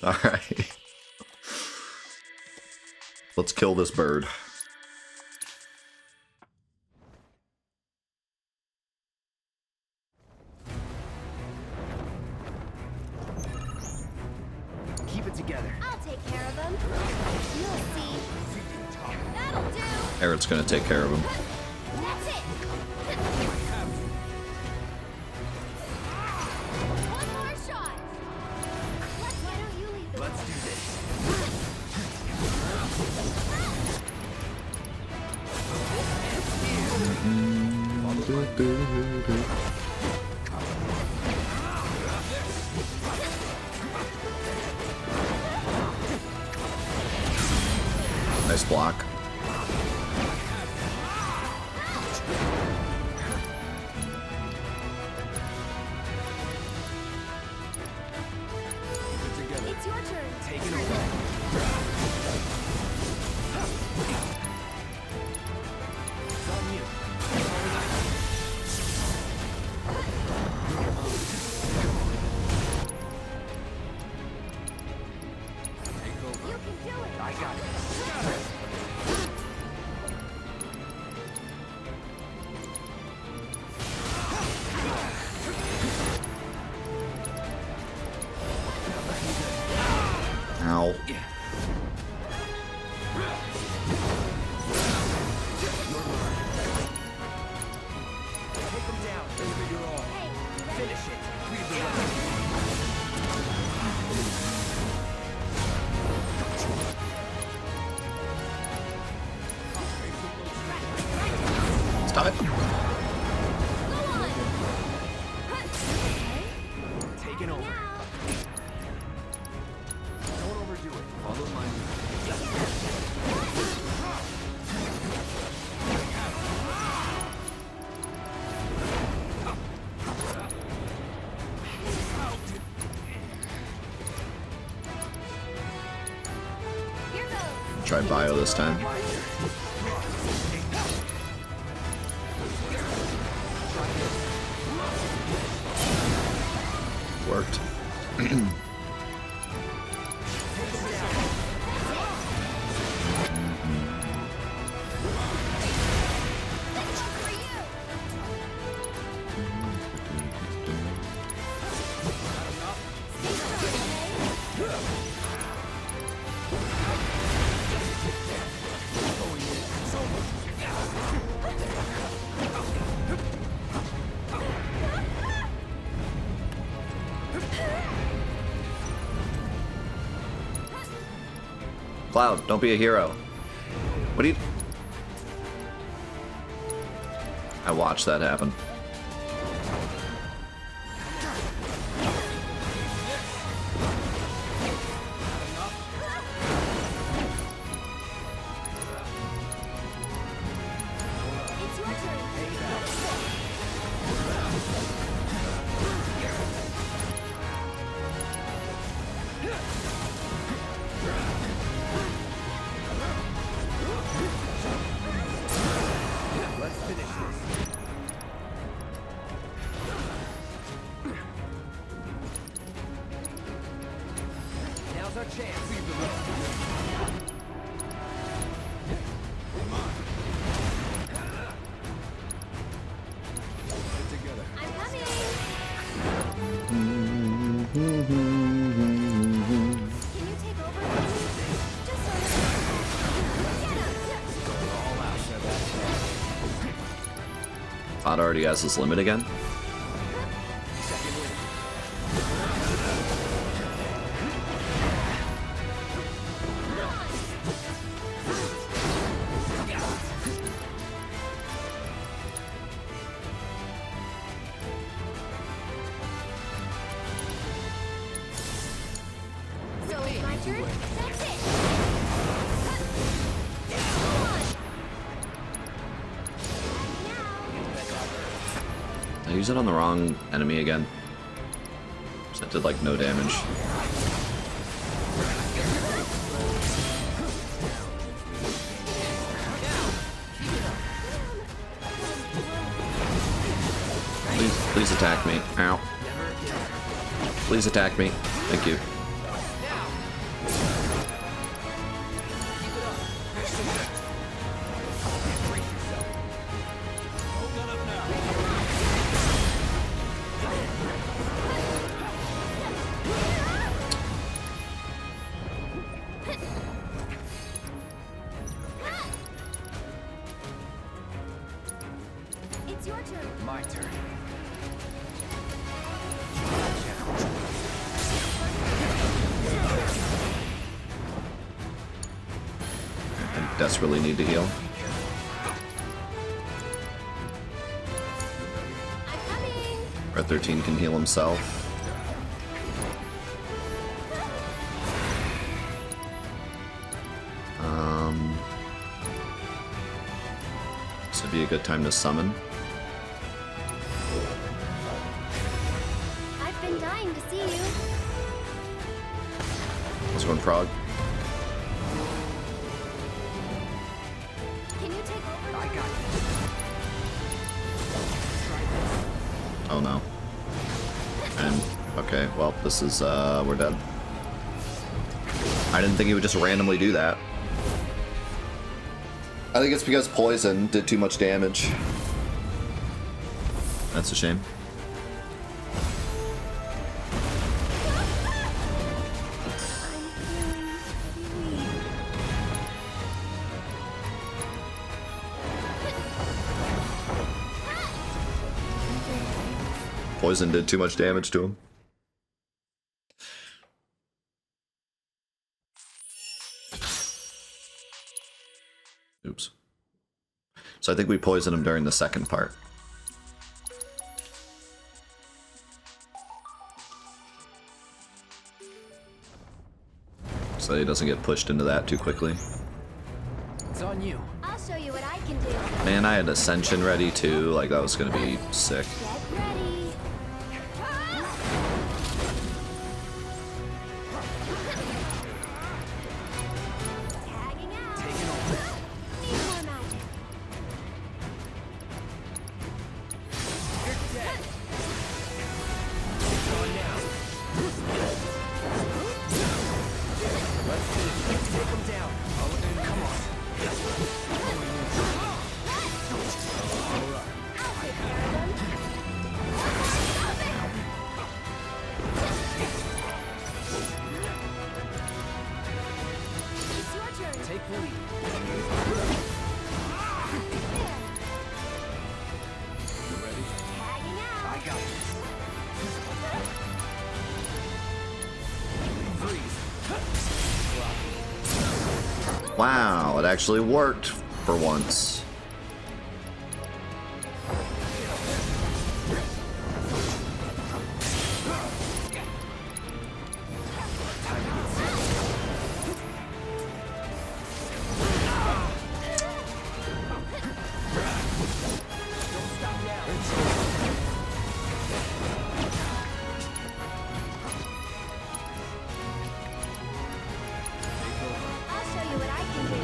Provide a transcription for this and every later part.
Alright. Let's kill this bird. Keep it together. I'll take care of him. You'll see. That'll do. Eric's gonna take care of him. That's it. One more shot. Why don't you lead the way? Let's do this. Nice block. It's your turn. Take it away. It's on you. Take over. You can do it. I got it. Ow. Take them down. Give your all. Finish it. Lead the way. Stop it. Go on. Taking over. Now. Don't overdo it. Follow my lead. Here goes. Try bio this time. Worked. For you. Cloud, don't be a hero. What do you... I watched that happen. It's your turn. Let's finish this. Now's our chance. Lead the way. Get together. I'm coming. Can you take over? Just sort of. Get him. All out, Sebastian. Cloud already has his limit again. Second win. So it's my turn. That's it. Go on. Now. I use it on the wrong enemy again. So it did like no damage. Please attack me. Ow. Please attack me. Thank you. desperately need to heal. I'm coming. Red 13 can heal himself. This would be a good time to summon. I've been dying to see you. This one frog. Can you take over? I got you. Oh no. And okay, well this is we're dead. I didn't think he would just randomly do that. I think it's because poison did too much damage. That's a shame. Poison did too much damage to him. Oops. So I think we poisoned him during the second part. So he doesn't get pushed into that too quickly. It's on you. I'll show you what I can do. Man, I had Ascension ready too, like that was gonna be sick. Get ready. Tagging out. Taking over. Need more magic. You're dead. It's on now. Let's finish it. Take him down. Oh, come on. All right. I'll take care of them. It's your turn. Take the lead. You ready? Tagging out. I got this. Freeze. Wow, it actually worked for once. I'll show you what I can do.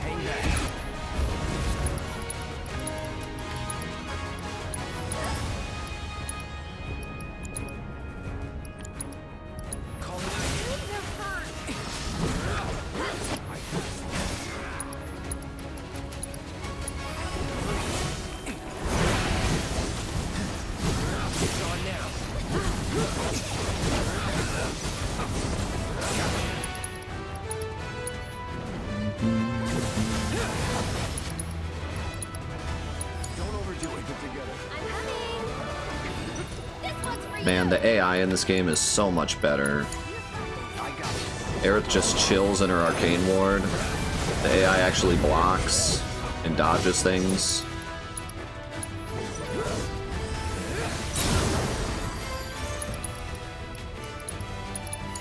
Hang back. Calling it's on now. Don't overdo it. Get together. I'm coming. This one's for you. Man, the AI in this game is so much better. I got it. Aerith just chills in her arcane ward. The AI actually blocks and dodges things.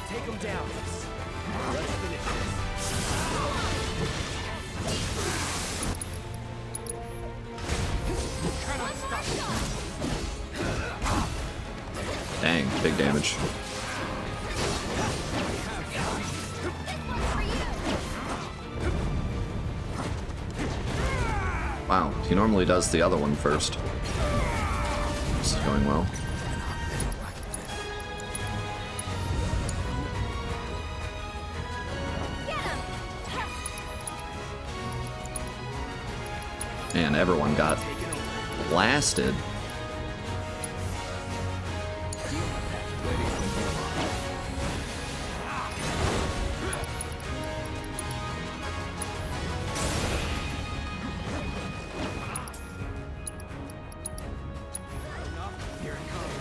Take him down. Let's finish this. Dang, big damage. Wow, he normally does the other one first. This is going well. Get him. Man, everyone got blasted. Here it comes.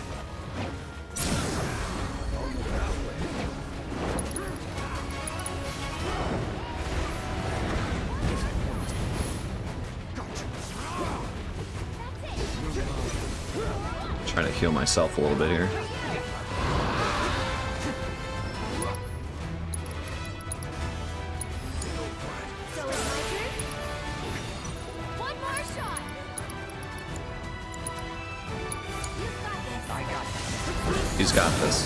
Trying to heal myself a little bit here. So it's my turn? One more shot! You've got this. I got this. He's got this.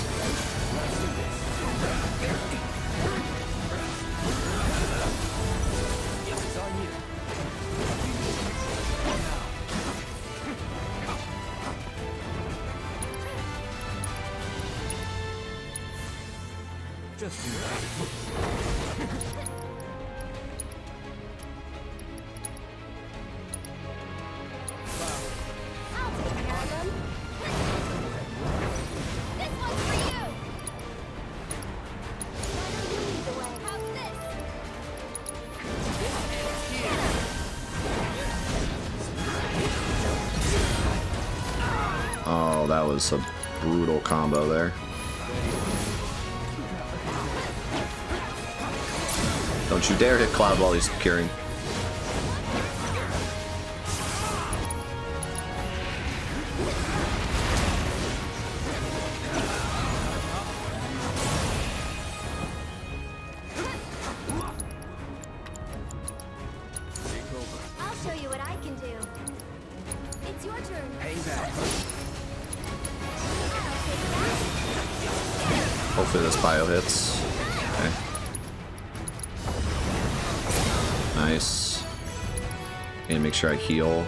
It's on you. Just do that. I'll take care of them. This one's for you! Why don't you lead the way? How's this? Oh, that was a brutal combo there. Don't you dare hit Cloud while he's curing. I'll show you what I can do. It's your turn. Hang back. I'll take that. Hopefully this bio hits. Okay. Nice. And make sure I heal.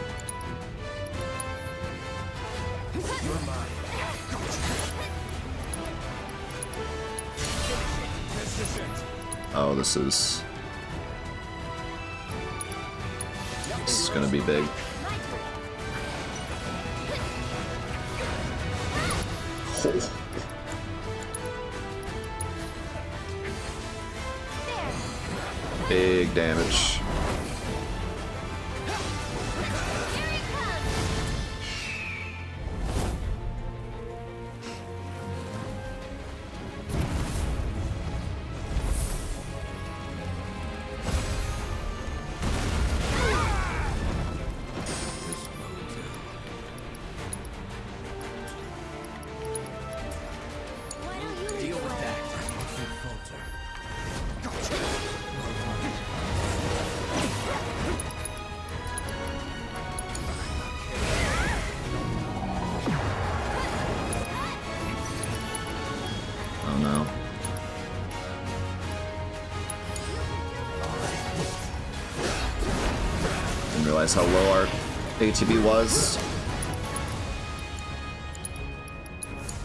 You're mine. This is it. Oh, this is gonna be big. My turn. Oh. There. Big damage. Here it comes. Why don't you lead Deal the with way? that. Oh no. Didn't realize how low our ATB was.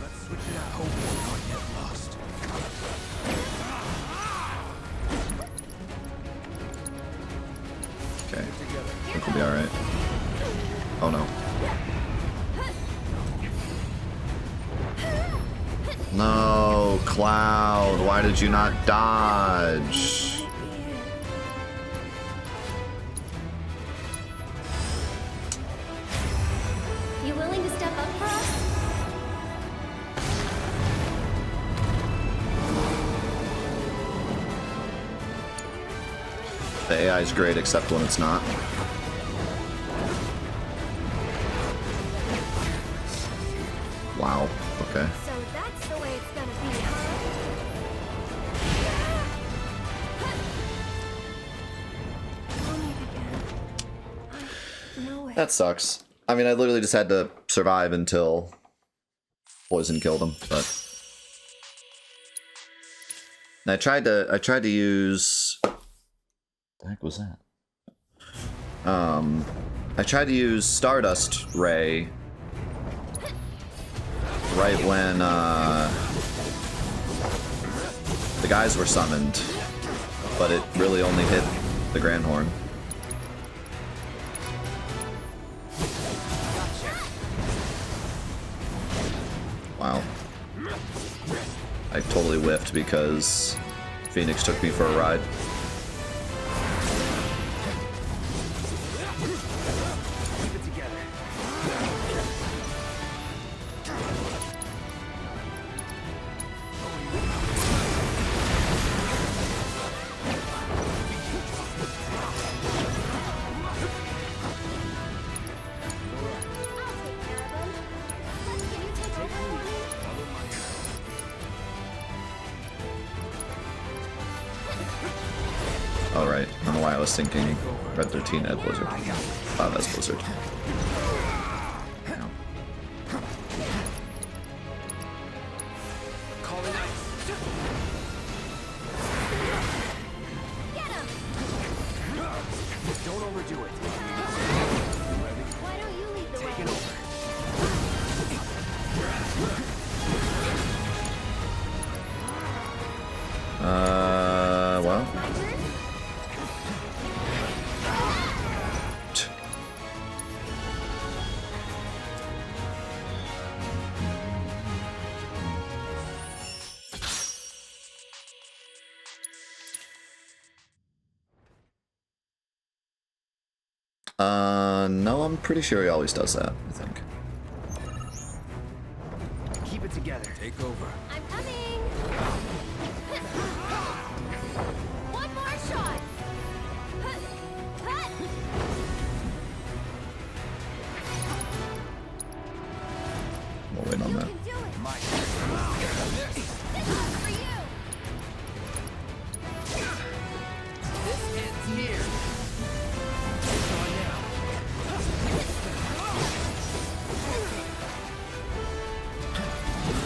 Let's switch it out. Hope we're not yet lost. Okay, Together. I think we'll be alright. Oh no. No, Cloud, why did you not dodge? You willing to step up for us? The AI is great except when it's not. Wow, okay. So that's the way it's gonna be, huh? Tell me again. I know it. That sucks. I mean, I literally just had to survive until poison killed him, but and I tried to use what the heck was that? I tried to use Stardust Ray right when the guys were summoned, but it really only hit the Grand Horn. Wow. I totally whiffed because Phoenix took me for a ride. Keep it together. I'll take care of them. Let's why I was thinking Red 13 at Blizzard. Wow, that's Blizzard. No. Calling ice. Get him! Don't overdo it. Why don't you lead the way? Taking over. Well. My turn? No, I'm pretty sure he always does that, I think. Keep it together. Take over. I'm coming! One more shot! Hut! Hut! We'll wait on You that. can do it! My This one's for you! This ends here. It's on now.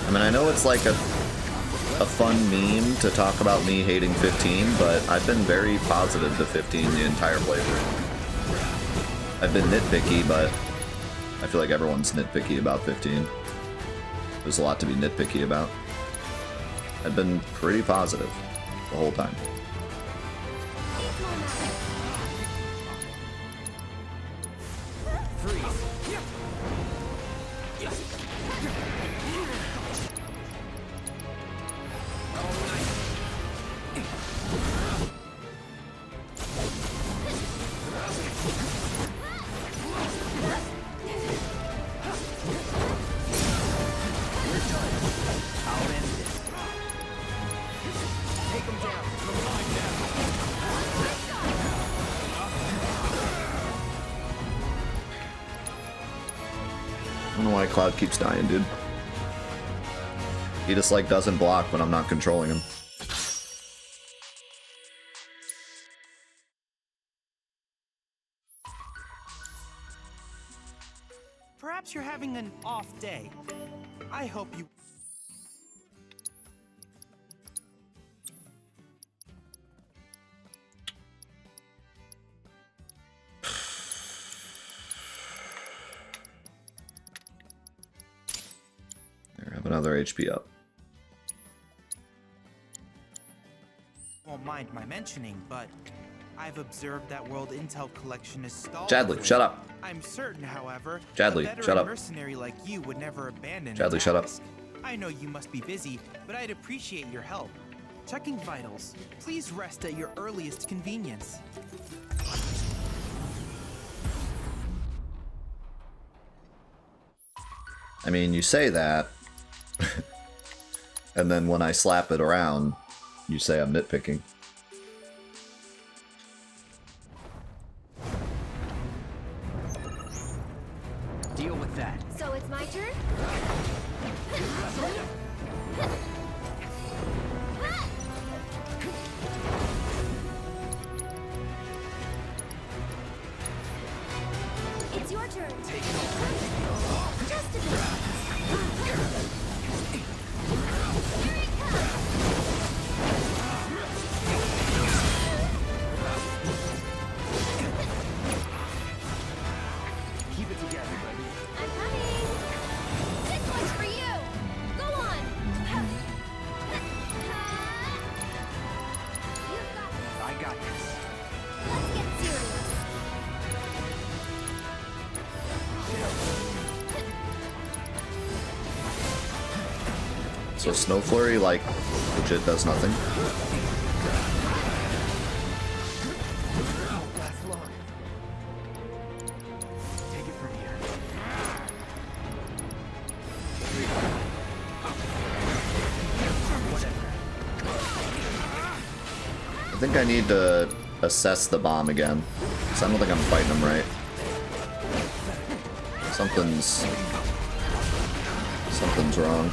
I mean, I know it's like a fun meme to talk about me hating 15, but I've been very positive to 15 the entire playthrough. I've been nitpicky, but I feel like everyone's nitpicky about 15. There's a lot to be nitpicky about. I've been pretty positive the whole time. Freeze. Calling ice. I'll end this. Take him down. I don't know why Cloud keeps dying, dude. He just like doesn't block when I'm not controlling him. Perhaps you're having an off day. I hope you... There, have another HP up. won't mind my mentioning, but I've observed that World Intel collection is stalled. Chadley, shut up. I'm certain, however, Chadley, a veteran shut up. mercenary like you would never abandon a Chadley, shut up. task. I know you must be busy, but I'd appreciate your help. Checking vitals. Please rest at your earliest convenience. I mean, you say that, and then when I slap it around, you say I'm nitpicking. Deal with that. So it's my turn? It's your turn. Take it over. Just a bit. Here it comes. Keep it together, baby. I'm coming. This one's for you. Go on. You've got this. I got this. Let's get serious. So Snow Flurry, like, legit does nothing. Won't last long. Take it from here. I think I need to assess the bomb again, because I don't think I'm fighting him right. Something's wrong.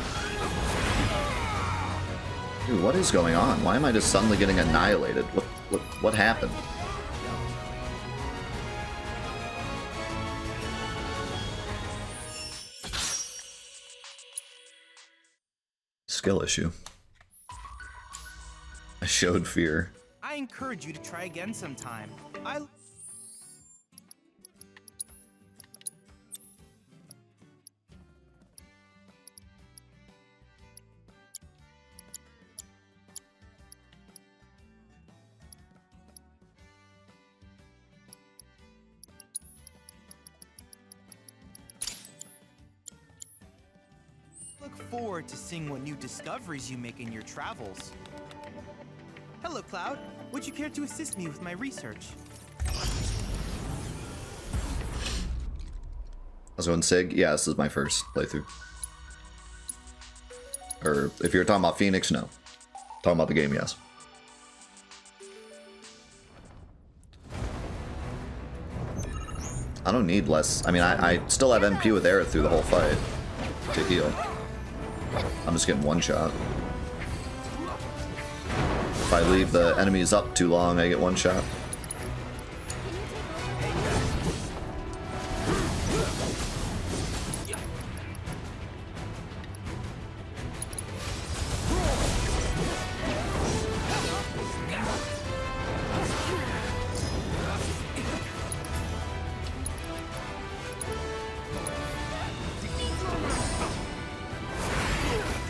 Dude, what is going on? Why am I just suddenly getting annihilated? What happened? skill issue. I showed fear. I encourage you to try again sometime. I look forward to seeing what new discoveries you make in your travels. Hello, Cloud. Would you care to assist me with my research? How's it going, Sig? Yeah, this is my first playthrough. Or if you're talking about Phoenix, no. Talking about the game, yes. I don't need less. I mean, I still have MP with Aerith through the whole fight to heal. I'm just getting one shot. If I leave the enemies up too long, I get one shot.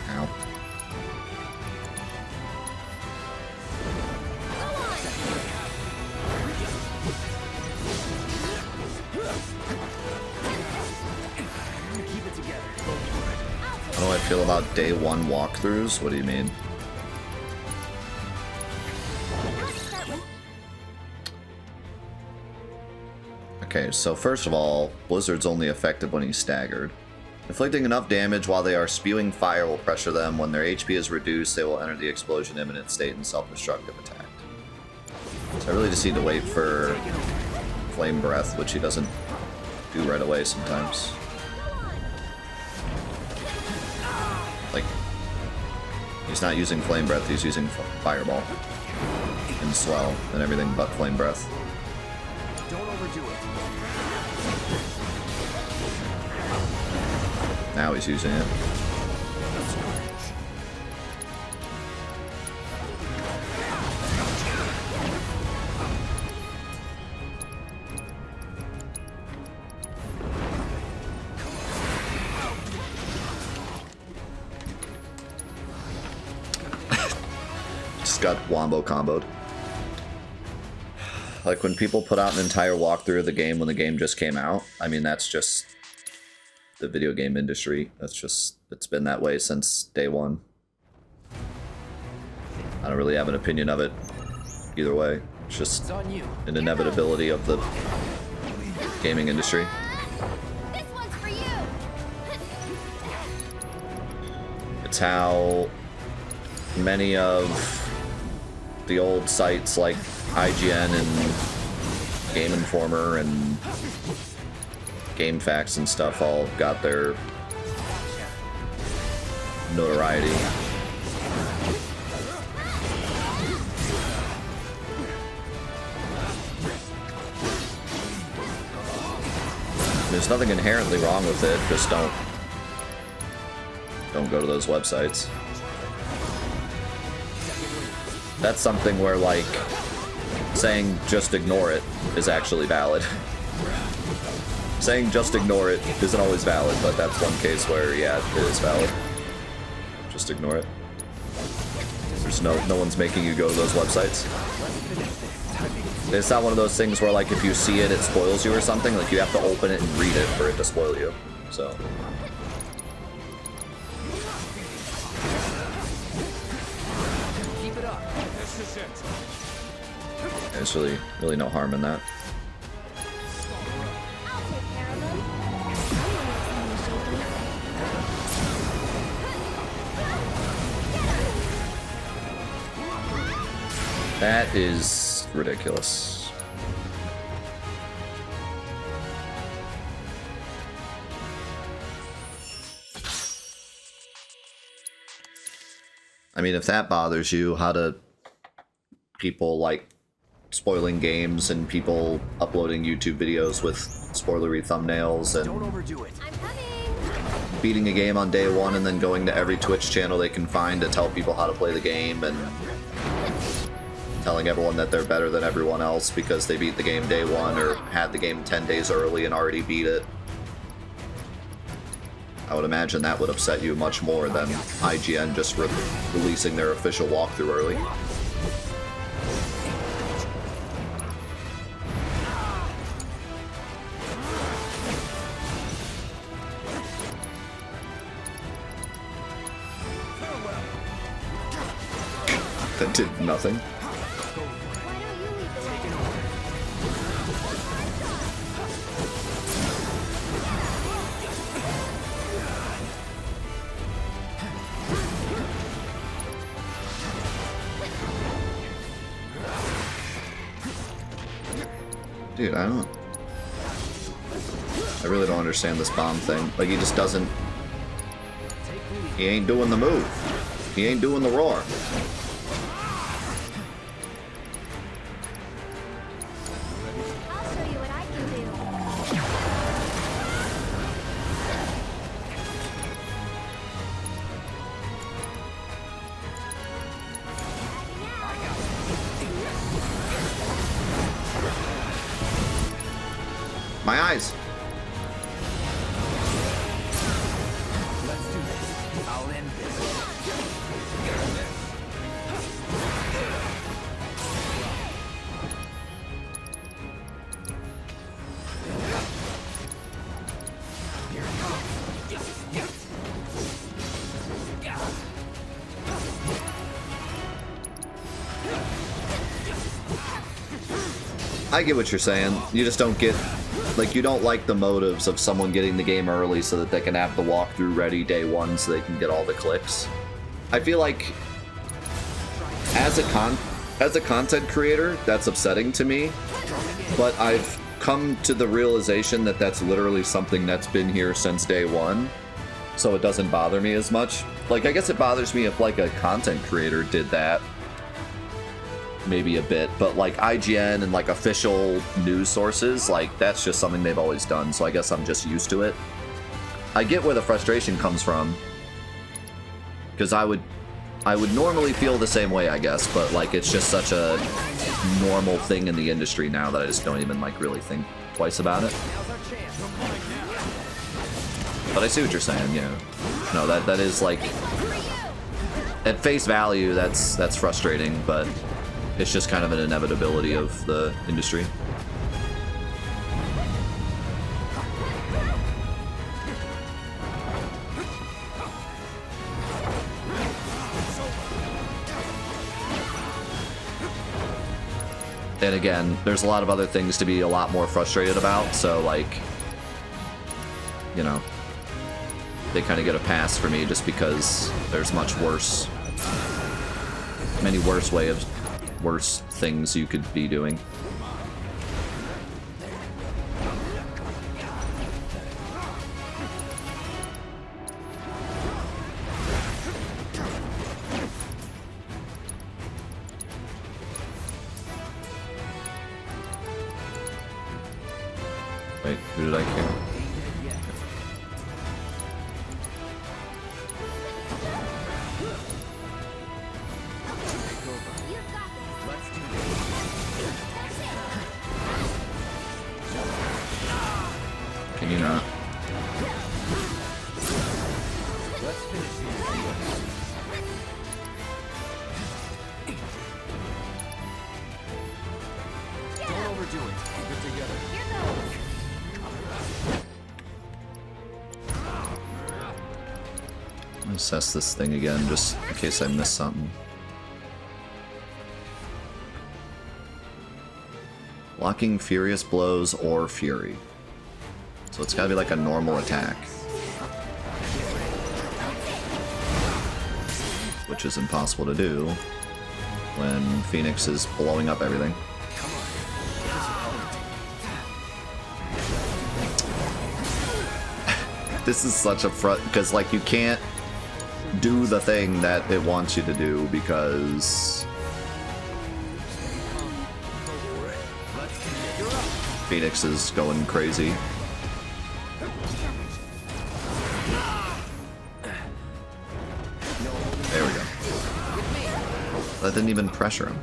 Ow. How do I feel about day one walkthroughs? What do you mean? Okay, so first of all, Blizzard's only effective when he's staggered. Inflicting enough damage while they are spewing fire will pressure them. When their HP is reduced, they will enter the explosion imminent state and self-destructive attack. So I really just need to wait for Flame Breath, which he doesn't do right away sometimes. Like, he's not using Flame Breath, he's using Fireball and Swell and everything but Flame Breath. Don't overdo it. Now he's using it. Just got wombo comboed. Like when people put out an entire walkthrough of the game when the game just came out, I mean, that's just the video game industry. That's just, it's been that way since day one. I don't really have an opinion of it either way. It's just an inevitability of the gaming industry. This one's for you. It's how many of the old sites like IGN and Game Informer and GameFAQs and stuff all got their notoriety. There's nothing inherently wrong with it, just don't go to those websites. That's something where, like, saying just ignore it is actually valid. Saying just ignore it isn't always valid, but that's one case where, yeah, it is valid. Just ignore it. There's no one's making you go to those websites. It's not one of those things where, like, if you see it, it spoils you or something. Like, you have to open it and read it for it to spoil you. So. Keep it up. This is it. There's really no harm in that. I'll take care of them. That is ridiculous. I mean, if that bothers you, how do people like spoiling games and people uploading YouTube videos with spoilery thumbnails and Don't overdo it. I'm coming. beating a game on day one and then going to every Twitch channel they can find to tell people how to play the game and telling everyone that they're better than everyone else because they beat the game day one or had the game 10 days early and already beat it. I would imagine that would upset you much more than IGN just releasing their official walkthrough early. That did nothing. Why don't you lead the Dude, I really don't understand this bomb thing. Like, he just doesn't... He ain't doing the move. He ain't doing the roar. I'll show you what I can do. My eyes. Let's do this. I'll end this. I get what you're saying. You just don't get... Like, you don't like the motives of someone getting the game early so that they can have the walkthrough ready day one so they can get all the clicks. I feel like as a content creator, that's upsetting to me, but I've come to the realization that that's literally something that's been here since day one, so it doesn't bother me as much. Like, I guess it bothers me if, like, a content creator did that, maybe a bit, but like IGN and like official news sources, like that's just something they've always done, so I guess I'm just used to it. I get where the frustration comes from, because I would normally feel the same way, I guess, but like it's just such a normal thing in the industry now that I just don't even like really think twice about it. But I see what you're saying, yeah. No, that is like, at face value, that's frustrating, but it's just kind of an inevitability of the industry. And again, there's a lot of other things to be a lot more frustrated about, so like, you know, they kind of get a pass for me just because there's many worse things you could be doing. Wait, who did I kill? Can you not? Don't overdo it. Get together. Here goes. I'll assess this thing again just in case I missed something. Blocking furious blows or fury. So it's gotta be like a normal attack. Which is impossible to do when Phoenix is blowing up everything. This is such a front, because like you can't do the thing that it wants you to do because Phoenix is going crazy. That didn't even pressure him.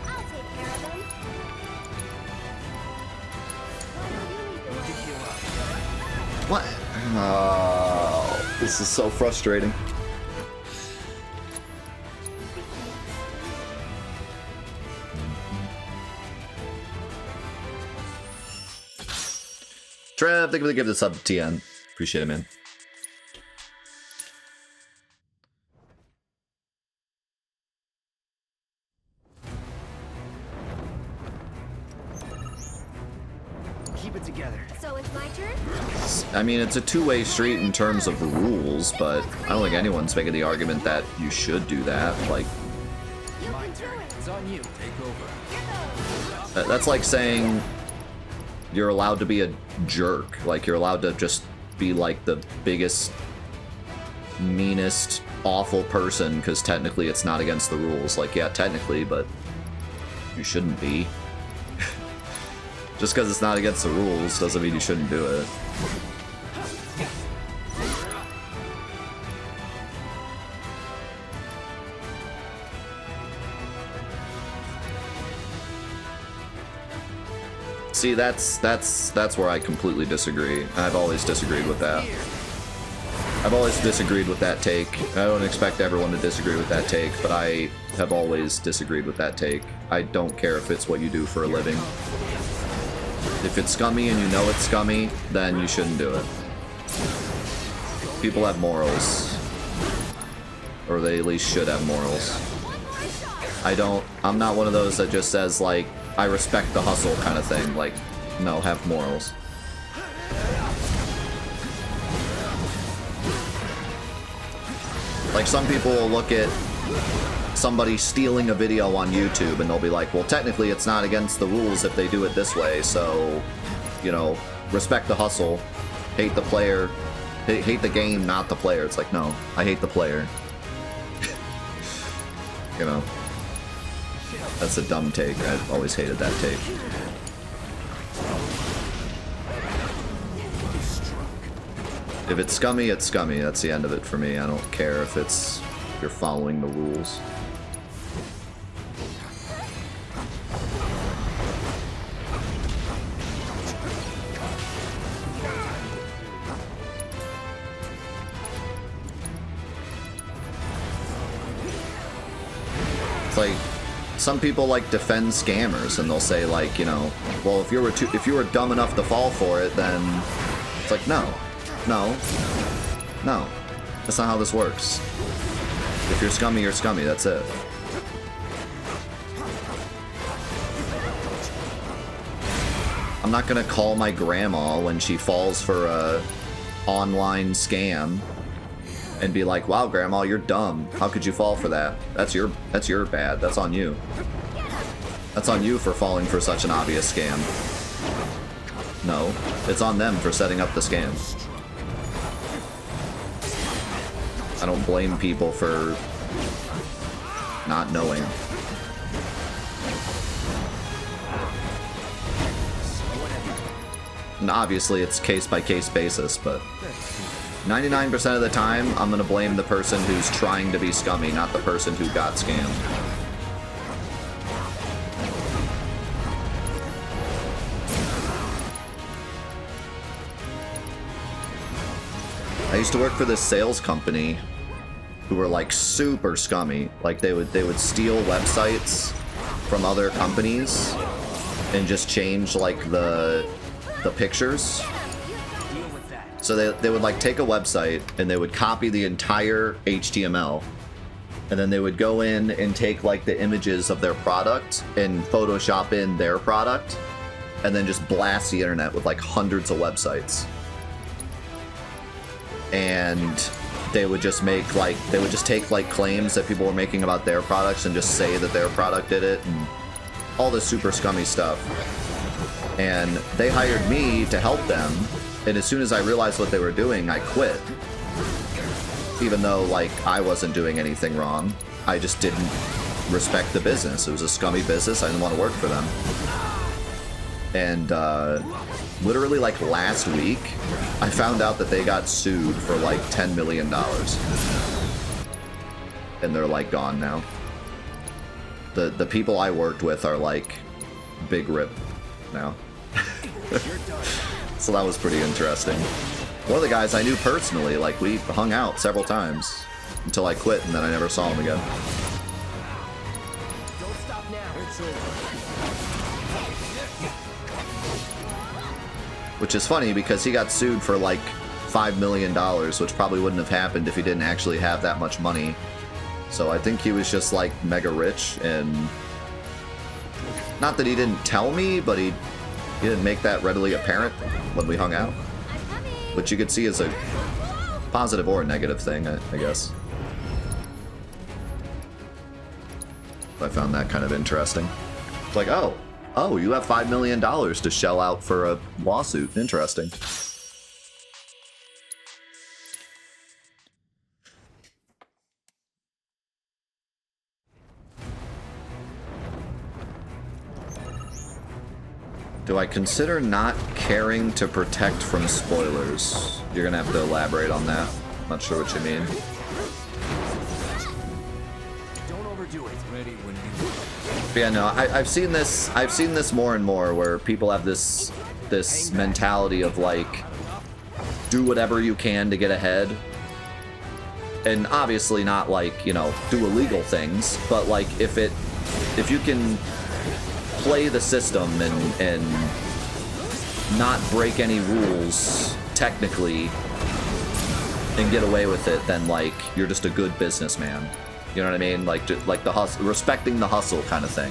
I'll take care of them. Why don't you lead the way? What? Oh, this is so frustrating. Trev, thank you for the gift of sub to TN. Appreciate it, man. Keep it together. So it's my turn? I mean, it's a two-way street in terms of rules, but I don't think anyone's making the argument that you should do that. Like, You can do it. It's on you. Take over. that's like saying you're allowed to be a jerk. Like, you're allowed to just be like the biggest, meanest, awful person because technically it's not against the rules. Like, yeah, technically, but you shouldn't be. Just because it's not against the rules doesn't mean you shouldn't do it. See, that's where I completely disagree. I've always disagreed with that. I've always disagreed with that take. I don't expect everyone to disagree with that take, but I have always disagreed with that take. I don't care if it's what you do for a living. If it's scummy and you know it's scummy, then you shouldn't do it. People have morals. Or they at least should have morals. I'm not one of those that just says, like, I respect the hustle kind of thing. Like, no, have morals. Like, some people will look at somebody stealing a video on YouTube and they'll be like, well, technically it's not against the rules if they do it this way, so, you know, respect the hustle, hate the player, hate the game, not the player. It's like, no, I hate the player. You know, that's a dumb take. I've always hated that take. If it's scummy, it's scummy. That's the end of it for me. I don't care if you're following the rules. It's like, some people like defend scammers and they'll say, like, you know, well, if you were dumb enough to fall for it, then it's like, no, that's not how this works. If you're scummy, you're scummy. That's it. I'm not gonna call my grandma when she falls for a online scam and be like, wow, grandma, you're dumb. How could you fall for that? That's your bad. That's on you. That's on you for falling for such an obvious scam. No, it's on them for setting up the scam. I don't blame people for not knowing. And obviously it's case-by-case basis, but 99% of the time, I'm gonna blame the person who's trying to be scummy, not the person who got scammed. I used to work for this sales company who were like super scummy. Like they would steal websites from other companies and just change like the pictures. So they would like take a website and they would copy the entire HTML and then they would go in and take like the images of their product and Photoshop in their product and then just blast the internet with like hundreds of websites. And they would just make like, they would just take like claims that people were making about their products and just say that their product did it and all this super scummy stuff. And they hired me to help them, and as soon as I realized what they were doing, I quit. Even though, like, I wasn't doing anything wrong. I just didn't respect the business. It was a scummy business. I didn't want to work for them. And literally, like, last week, I found out that they got sued for, like, $10 million. And they're, like, gone now. The people I worked with are, like, big rip now. So that was pretty interesting. One of the guys I knew personally, like, we hung out several times until I quit, and then I never saw him again. Don't stop now. It's over. Which is funny because he got sued for like $5 million, which probably wouldn't have happened if he didn't actually have that much money. So I think he was just like mega rich, and not that he didn't tell me, but he didn't make that readily apparent when we hung out. Which you could see as a positive or a negative thing, I guess. I found that kind of interesting. It's like, oh, you have $5 million to shell out for a lawsuit. Interesting. Do I consider not caring to protect from spoilers? You're gonna have to elaborate on that. Not sure what you mean. Don't overdo it. Ready when you. But yeah, no, I've seen this. I've seen this more and more, where people have this mentality of like, do whatever you can to get ahead, and obviously not like, you know, do illegal things, but like if you can play the system and not break any rules technically and get away with it, then like you're just a good businessman. You know what I mean? Like the hustle, respecting the hustle kind of thing.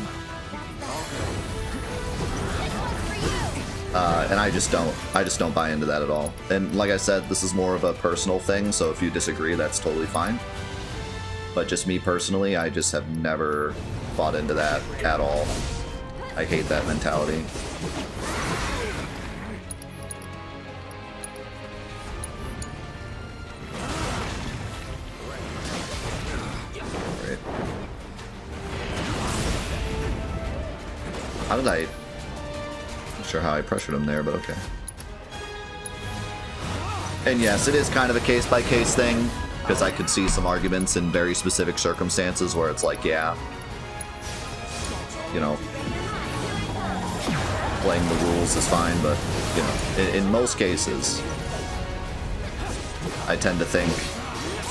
And I just don't buy into that at all. And like I said, this is more of a personal thing, so if you disagree, that's totally fine. But just me personally, I just have never bought into that at all. I hate that mentality. Right. How did I... Not sure how I pressured him there, but okay. And yes, it is kind of a case-by-case thing, because I could see some arguments in very specific circumstances where it's like, yeah, you know, playing the rules is fine, but, you know, in most cases, I tend to think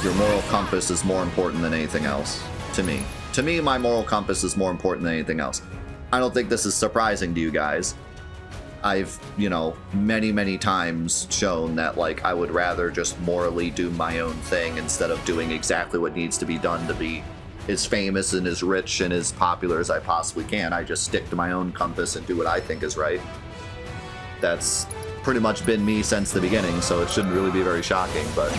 your moral compass is more important than anything else, to me. To me, my moral compass is more important than anything else. I don't think this is surprising to you guys. I've, you know, many times shown that, like, I would rather just morally do my own thing instead of doing exactly what needs to be done to be as famous and as rich and as popular as I possibly can. I just stick to my own compass and do what I think is right. That's pretty much been me since the beginning, so it shouldn't really be very shocking, but...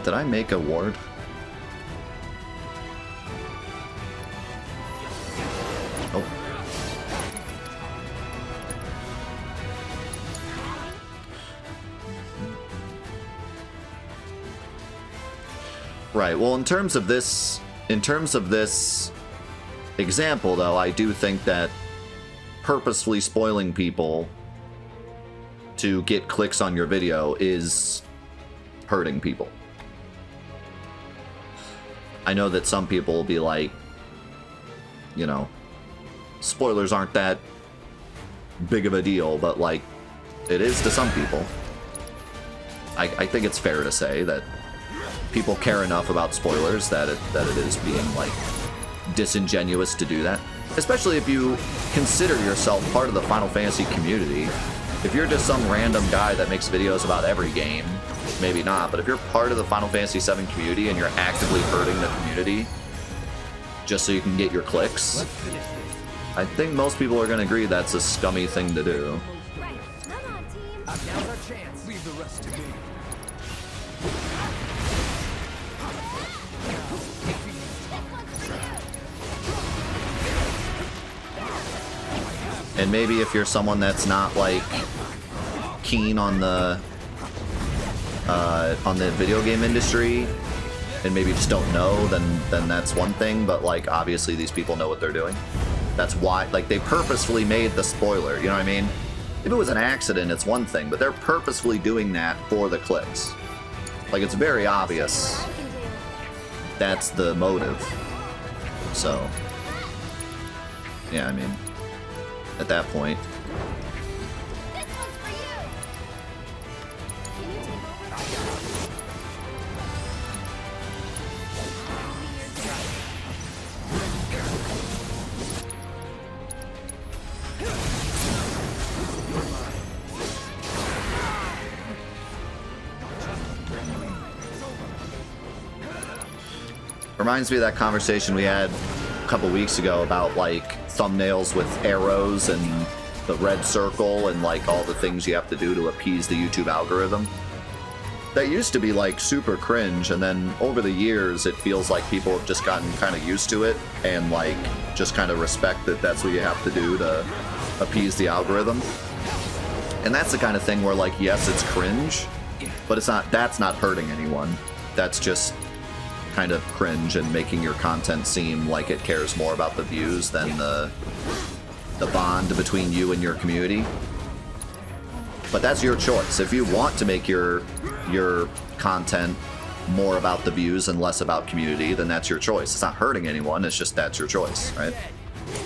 did I make a ward? Oh. Right, well, in terms of this example, though, I do think that purposefully spoiling people to get clicks on your video is hurting people. I know that some people will be like, you know, spoilers aren't that big of a deal, but like, it is to some people. I think it's fair to say that people care enough about spoilers that it is being like disingenuous to do that. Especially if you consider yourself part of the Final Fantasy community. If you're just some random guy that makes videos about every game, maybe not, but if you're part of the Final Fantasy VII community and you're actively hurting the community just so you can get your clicks, I think most people are going to agree that's a scummy thing to do. Right. Come on, team. Now's our chance. Leave the rest to me. And maybe if you're someone that's not like keen on the video game industry and maybe just don't know, then that's one thing. But like obviously these people know what they're doing. That's why, like, they purposefully made the spoiler. You know what I mean? If it was an accident, it's one thing, but they're purposefully doing that for the clicks. Like, it's very obvious that's the motive. So, yeah, I mean, at that point. This one's for you. Can you take Reminds me of that conversation we had a couple weeks ago about like thumbnails with arrows and the red circle and like all the things you have to do to appease the YouTube algorithm. That used to be like super cringe, and then over the years it feels like people have just gotten kind of used to it and like just kind of respect that that's what you have to do to appease the algorithm. And that's the kind of thing where like, yes, it's cringe, but it's not, that's not hurting anyone. That's just kind of cringe and making your content seem like it cares more about the views than the bond between you and your community. But that's your choice. If you want to make your content more about the views and less about community, then that's your choice. It's not hurting anyone, it's just that's your choice, right?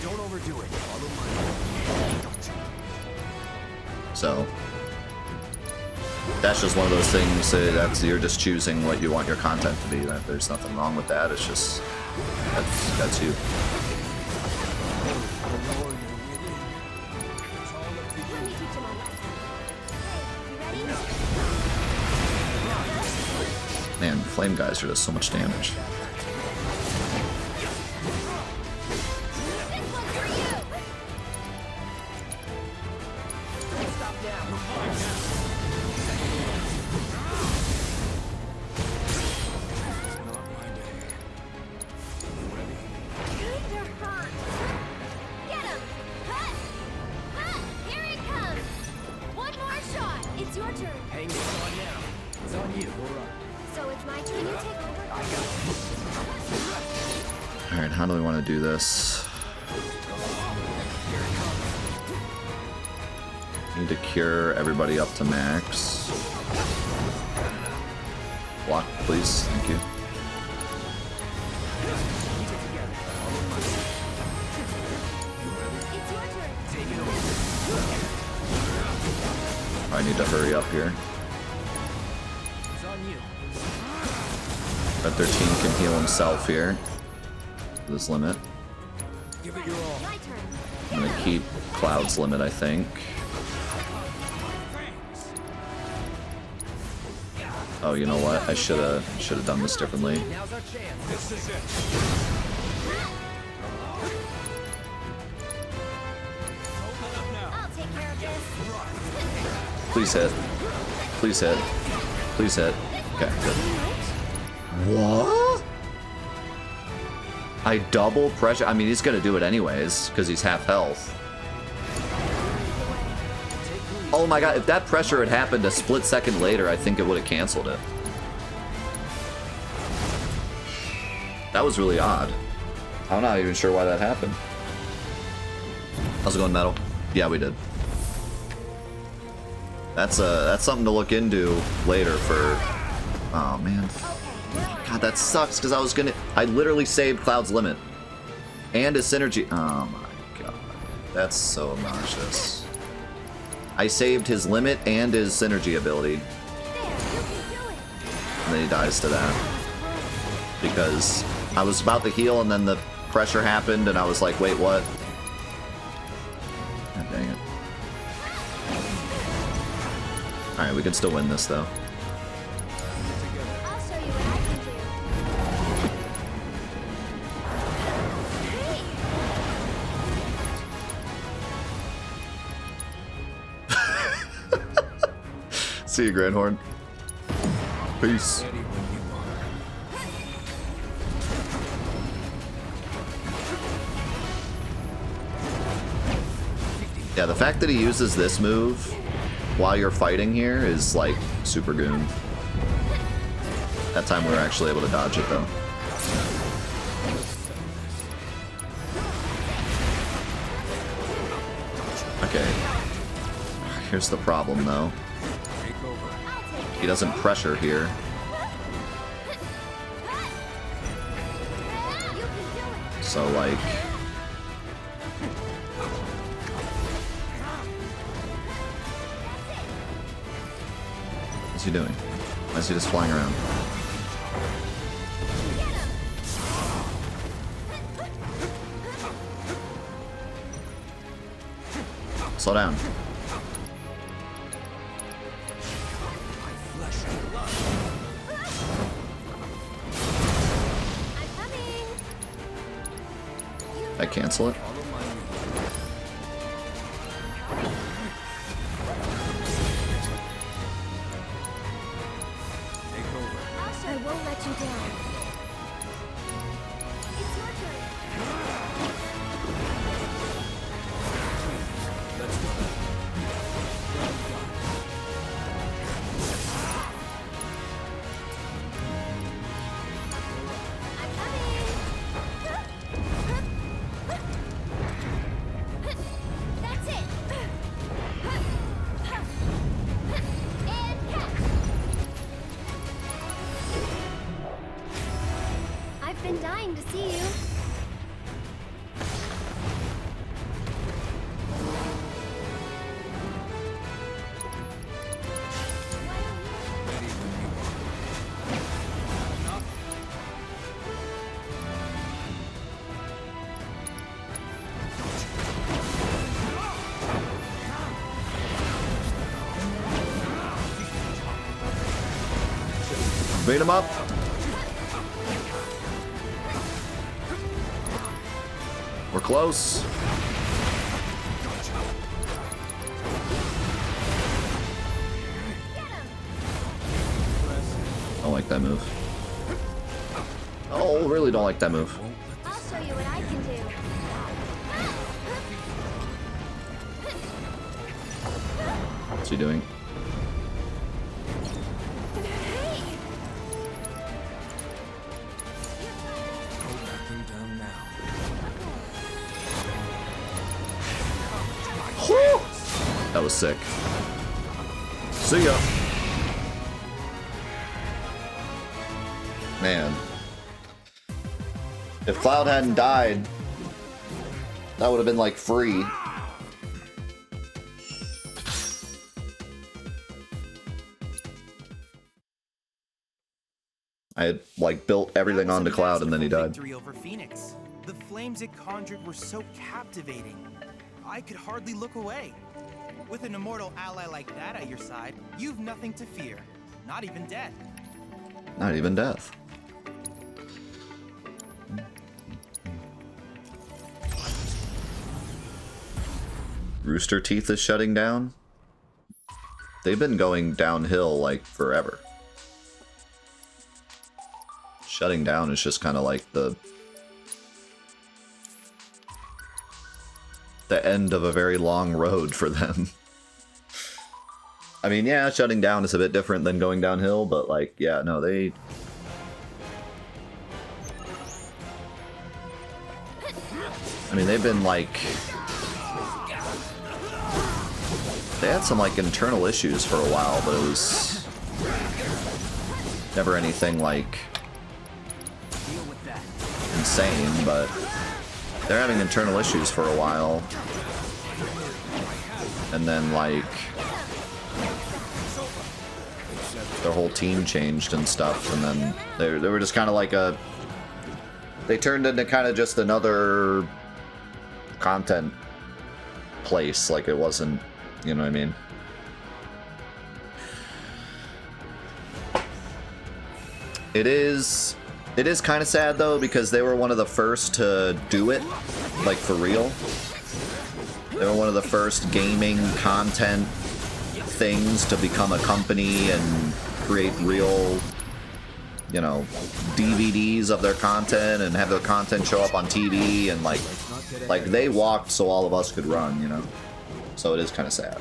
Don't overdo it. So that's just one of those things that you're just choosing what you want your content to be. That there's nothing wrong with that. It's just that's you. Let me teach him a lesson. Hey, you ready? Man, flame geyser does so much damage. This one's for you. Stop now. They're hurt. Get him. Cut. Cut. Here it comes. One more shot. It's your turn. Hang this on now. It's on you. So it's my turn. You take over. Alright, how do we want to do this? Need to cure everybody up to max. Block, please. Thank you. It's your turn. I need to hurry up here. It's on you. Red 13 can heal himself here. This limit. Give it your all. My turn. I'm gonna keep Cloud's limit, I think. Oh, you know what? I should have done this differently. Now's our chance. This is it. I'll take care of this. Please hit. Please hit. Please hit. Okay, good. What? I double pressure. I mean, he's gonna do it anyways because he's half health. Oh my god! If that pressure had happened a split second later, I think it would have canceled it. That was really odd. I'm not even sure why that happened. How's it going, Metal? Yeah, we did. That's something to look into later for. Oh man. God, that sucks because I literally saved Cloud's limit and his synergy. Oh my god, that's so obnoxious. I saved his limit and his synergy ability, There, you can do it. and then he dies to that because I was about to heal and then the pressure happened and I was like, wait, what? God dang it. All right, we can still win this though. I'll show you what I can do. Hey, See you, Grandhorn. Peace. Yeah, the fact that he uses this move while you're fighting here is like super goon. That time we were actually able to dodge it though. Okay. Here's the problem though. He doesn't pressure here. So like... What's he doing? Why is he just flying around? Slow down. I cancel it. I won't let you down. It's your turn. I'm coming. That's it. And catch. I've been dying to see you. Beat him up. We're close. Don't like that move. Oh, really don't like that move. I'll show you what I can do. What's he doing? Whew! That was sick. See ya. Man. If Cloud hadn't died, that would have been like free. I had like built everything onto Cloud and then he died. Victory over Phoenix. The flames it conjured were so captivating. I could hardly look away. With an immortal ally like that at your side, you've nothing to fear. Not even death. Not even death. Rooster Teeth is shutting down? They've been going downhill like forever. Shutting down is just kind of like the end of a very long road for them. I mean, yeah, shutting down is a bit different than going downhill, but like, yeah, no, they... I mean, they've been like... They had some like internal issues for a while, but it was never anything like insane, but they're having internal issues for a while. And then like their whole team changed and stuff, and then they were just kind of like they turned into kind of just another content place. Like it wasn't, you know what I mean? It is kind of sad though, because they were one of the first to do it, like for real. They were one of the first gaming content things to become a company and create real, you know, DVDs of their content and have their content show up on TV, and like they walked so all of us could run, you know. So it is kind of sad.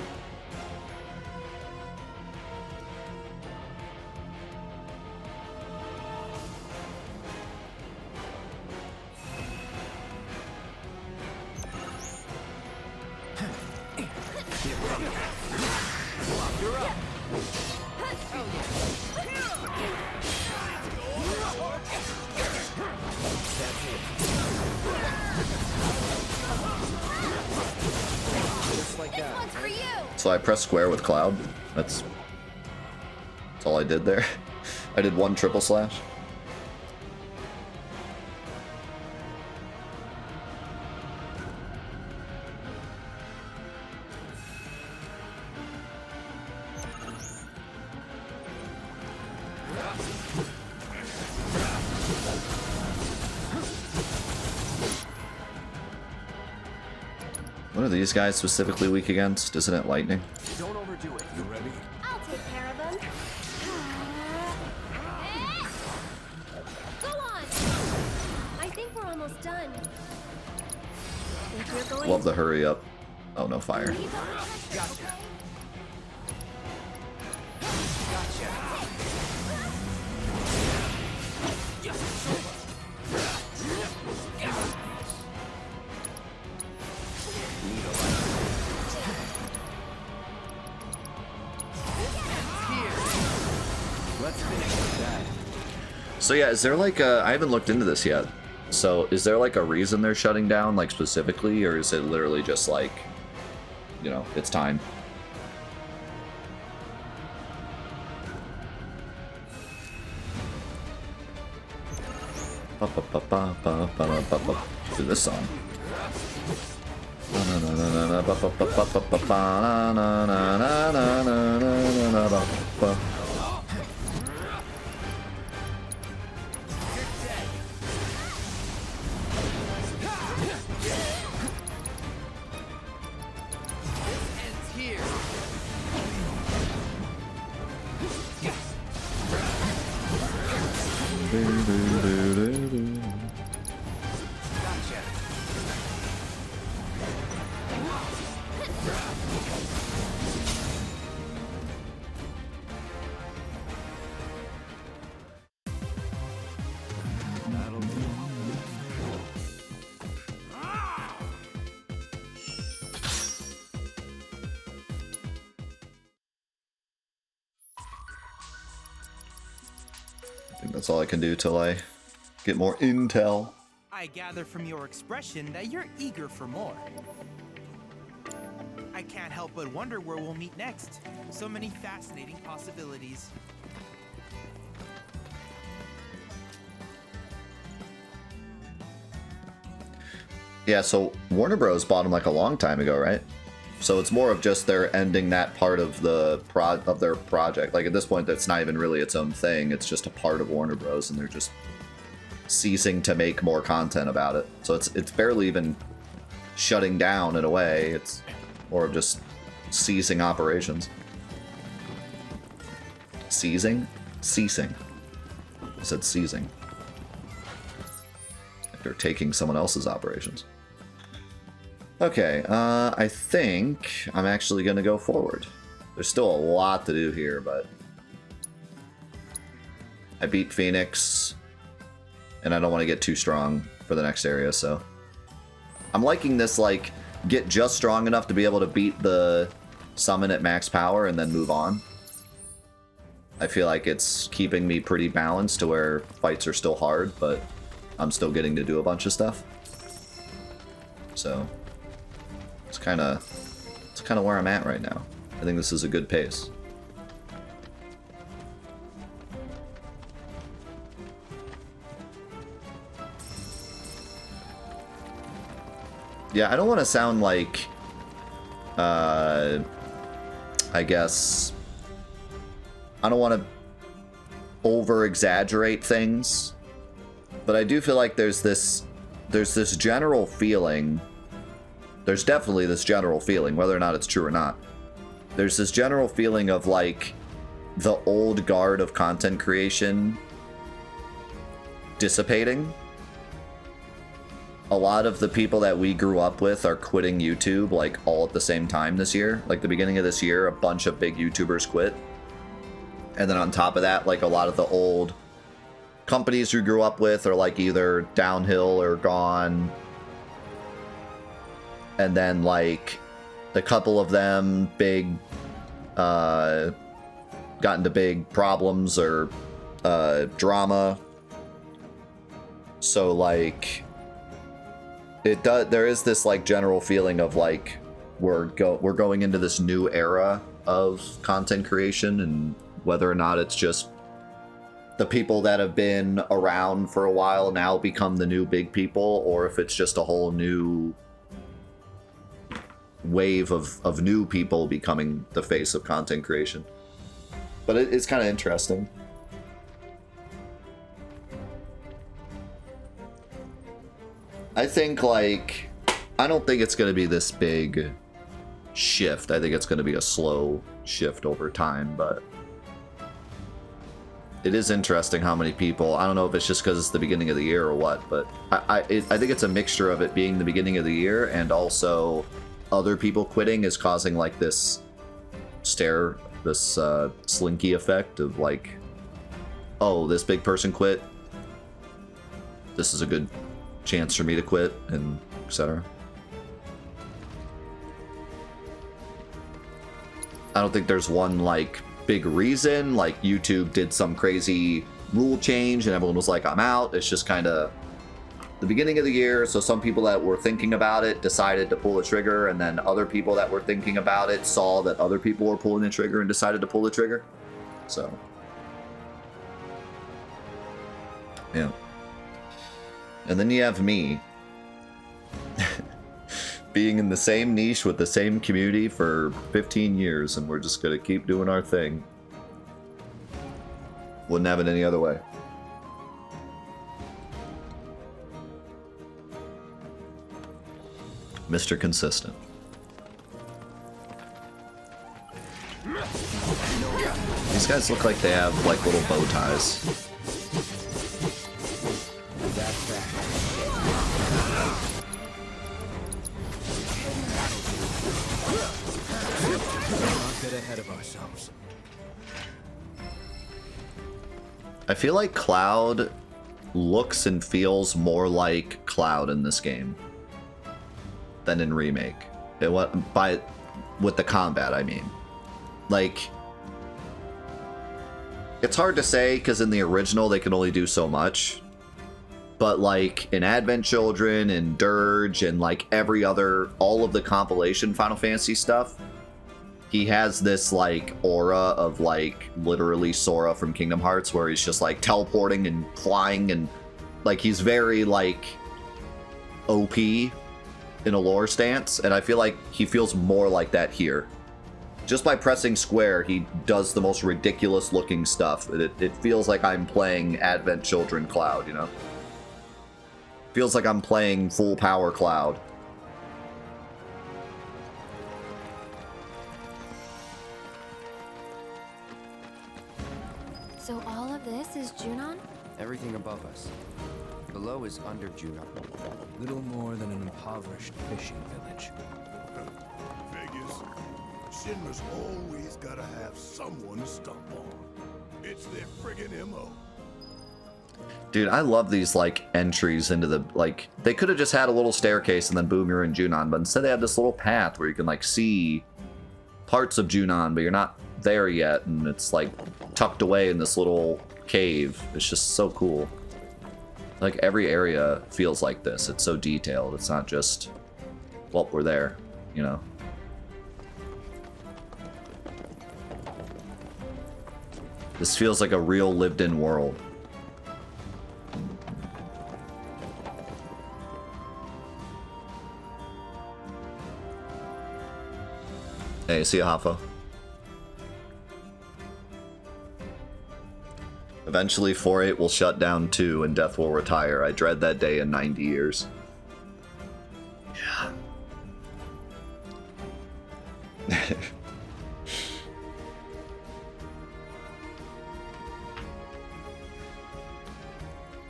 So I pressed square with Cloud. That's all I did there. I did one triple slash. What are these guys specifically weak against? Isn't it lightning? Don't overdo it. You ready? I'll take care of them. Go on. I think we're almost done. If you're going Love the hurry up. Oh, no fire. keep up the pressure, okay? Let's finish with that. So yeah, is there like a... I haven't looked into this yet. So is there like a reason they're shutting down, like specifically, or is it literally just like, you know, it's time? Do this song. I think that's all I can do till I get more intel. I gather from your expression that you're eager for more. I can't help but wonder where we'll meet next. So many fascinating possibilities. Yeah, so Warner Bros. Bought them like a long time ago, right? So it's more of just they're ending that part of the their project. Like at this point, that's not even really its own thing. It's just a part of Warner Bros. And they're just ceasing to make more content about it. So it's barely even shutting down in a way. It's more of just ceasing operations. Ceasing? Ceasing. I said seizing. Like they're taking someone else's operations. Okay, I think I'm actually going to go forward. There's still a lot to do here, but I beat Phoenix, and I don't want to get too strong for the next area, so I'm liking this, like, get just strong enough to be able to beat the summon at max power and then move on. I feel like it's keeping me pretty balanced to where fights are still hard, but I'm still getting to do a bunch of stuff. So it's kind of where I'm at right now. I think this is a good pace. Yeah, I don't want to sound like, I guess, I don't want to over-exaggerate things, but I do feel like there's this general feeling. There's definitely this general feeling, whether or not it's true or not. There's this general feeling of like the old guard of content creation dissipating. a lot of the people that we grew up with are quitting YouTube like all at the same time this year. Like the beginning of this year, a bunch of big YouTubers quit. And then on top of that, like a lot of the old companies we grew up with are like either downhill or gone. And then like a couple of them got into big problems or drama. So like there is this like general feeling of like we're going into this new era of content creation, and whether or not it's just the people that have been around for a while now become the new big people, or if it's just a whole new wave of new people becoming the face of content creation. But it's kind of interesting. I think, like, I don't think it's going to be this big shift. I think it's going to be a slow shift over time, but it is interesting how many people, I don't know if it's just because it's the beginning of the year or what, but I think it's a mixture of it being the beginning of the year and also other people quitting is causing, like, this slinky effect of, like, oh, this big person quit. This is a good chance for me to quit, and etc. I don't think there's one like big reason, like YouTube did some crazy rule change and everyone was like, I'm out. It's just kind of the beginning of the year, so some people that were thinking about it decided to pull the trigger, and then other people that were thinking about it saw that other people were pulling the trigger and decided to pull the trigger. So yeah. And then you have me being in the same niche with the same community for 15 years, and we're just gonna keep doing our thing. Wouldn't have it any other way. Mr. Consistent. These guys look like they have like little bow ties. Get ahead of ourselves. I feel like Cloud looks and feels more like Cloud in this game than in Remake. With the combat, I mean. Like, it's hard to say because in the original they can only do so much. But like in Advent Children and Dirge and like all of the compilation Final Fantasy stuff, he has this like aura of like literally Sora from Kingdom Hearts, where he's just like teleporting and flying, and like he's very like OP in a lore stance, and I feel like he feels more like that here. Just by pressing square, he does the most ridiculous looking stuff. It feels like I'm playing Advent Children Cloud, you know? Feels like I'm playing full power Cloud. So all of this is Junon? Everything above us. Below is under Junon. Little more than an impoverished fishing village. Vegas, Shinra's always gotta have someone to stump on. It's their friggin' MO. Dude, I love these like entries into the, like, they could have just had a little staircase and then boom, you're in Junon, but instead they have this little path where you can like see parts of Junon, but you're not there yet, and it's like tucked away in this little cave. It's just so cool. Like every area feels like this. It's so detailed. It's not just, well, we're there, you know. This feels like a real lived-in world. Hey, see ya, Hafo. Eventually 4-8 will shut down too, and Death will retire. I dread that day in 90 years. Yeah.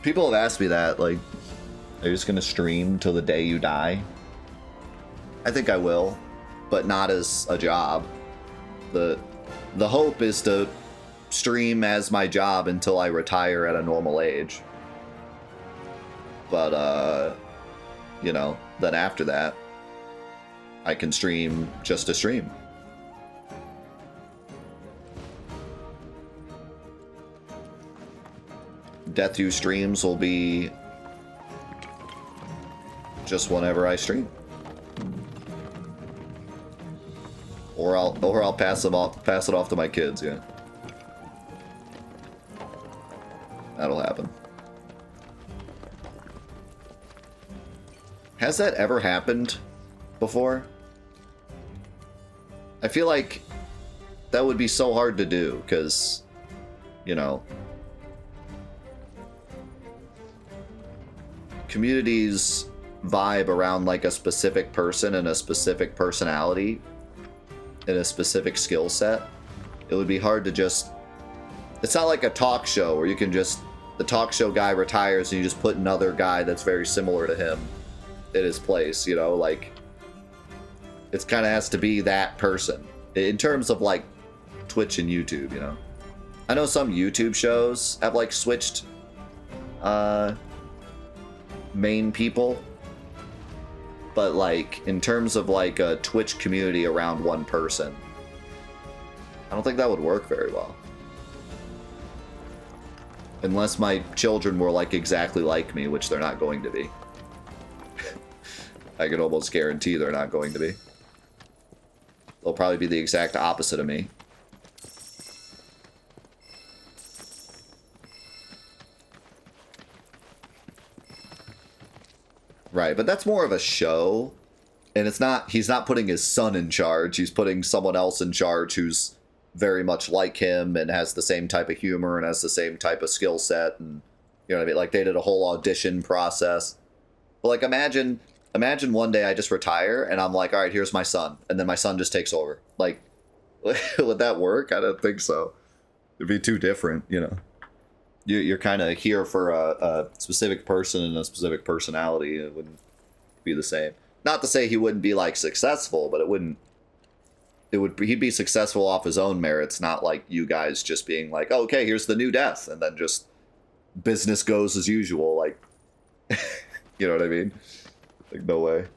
People have asked me that, like, Are you just gonna stream till the day you die? I think I will, but not as a job. The hope is to stream as my job until I retire at a normal age. But you know, then after that, I can stream just to stream. Death You streams will be just whenever I stream. Or I'll pass it off to my kids, yeah. That'll happen. Has that ever happened before? I feel like that would be so hard to do, because, you know, communities vibe around like a specific person and a specific personality and a specific skill set. It would be hard to just... It's not like a talk show where you can just... The talk show guy retires and you just put another guy that's very similar to him in his place, you know? Like, it kind of has to be that person. In terms of like Twitch and YouTube, you know? I know some YouTube shows have like switched main people, but like in terms of like a Twitch community around one person, I don't think that would work very well. Unless my children were like exactly like me, which they're not going to be. I can almost guarantee they're not going to be. They'll probably be the exact opposite of me. Right, but that's more of a show, and it's not, he's not putting his son in charge, he's putting someone else in charge who's very much like him and has the same type of humor and has the same type of skill set, and you know what I mean? Like, they did a whole audition process. But like, imagine one day I just retire and I'm like, all right, here's my son, and then my son just takes over. Like, would that work? I don't think so. It'd be too different, you know? You're kind of here for a specific person and a specific personality. It wouldn't be the same. Not to say he wouldn't be like successful, but he'd be successful off his own merits, not like you guys just being like, oh, okay, here's the new death, and then just business goes as usual. Like, you know what I mean? Like, no way.